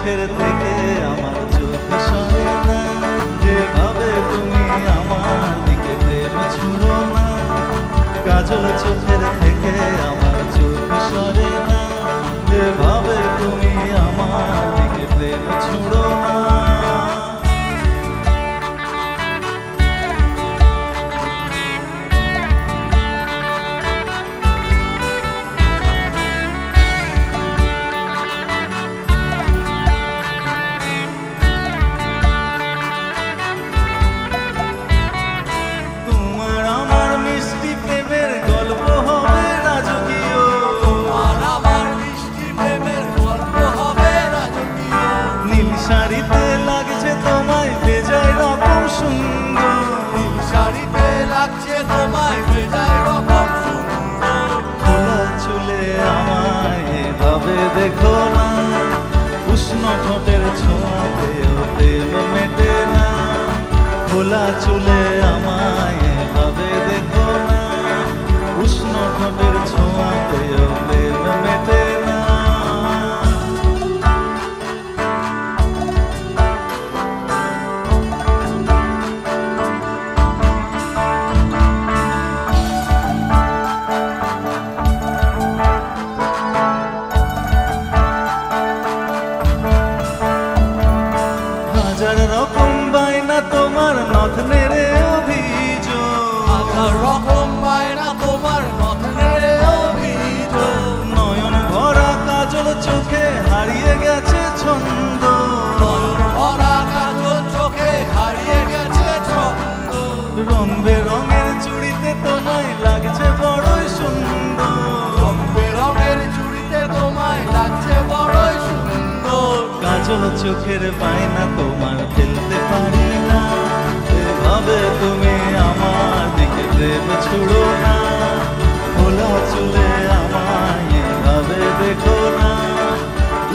চোখের থেকে আমার চোখ সরে না, যেভাবে তুমি আমার দিকে প্রেম ছুড়ো না। কাজল চোখের থেকে আমার চোখ সরে না, যেভাবে তুমি আমার দিকে প্রেম ছুড়ো না। শাড়িতে লাগছে তোমায় বেজায় রকম সুন্দর, শাড়িতে লাগছে তোমায় বেজায় রকম সুন্দর। খোলা চুলে আমায় এভাবে দেখো না, উষ্ণ ঠোঁটের ছোঁয়াতেও প্রেম মেটে না। খোলা চুলে আমায় এভাবে দেখো না, উষ্ণ ঠোঁটের ছোঁয়াতেও প্রেম মেটে না। হাজার রকম বায়না তোমার নথ নেড়ে অভিযোগ, হাজার রকম বায়না তোমার নথ নেড়ে অভিযোগ। নয়ন ভরা কাজল চোখে হারিয়ে গেছে ছন্দ, নয়ন ভরা কাজল চোখে হারিয়ে গেছে ছন্দ। রং বেরঙের চুড়িতে তোমায় লাগছে বড়ই সুন্দর, রং বেরঙের চুড়িতে তোমায় লাগছে বড়ই সুন্দর। কাজল চোখের বায়না তোমার ফেলতে পারি না, এভাবে তুমি আমার দিকে প্রেম ছুড়ো না। খোলা চুলে আমায় এভাবে দেখো না,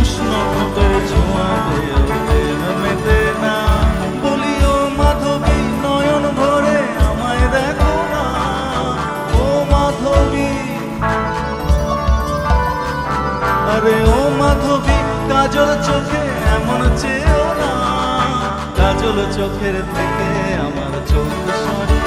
উষ্ণ ঠোঁটের ছোঁয়াতেও প্রেম মেটে না। বলিও মাধবী নয়ন ভরে আমায় দেখো না, ও মাধবী, আরে ও মাধবী, কাজল চোখে এমন চেয়েও না। কাজল চোখের থেকে আমার চোখ সরে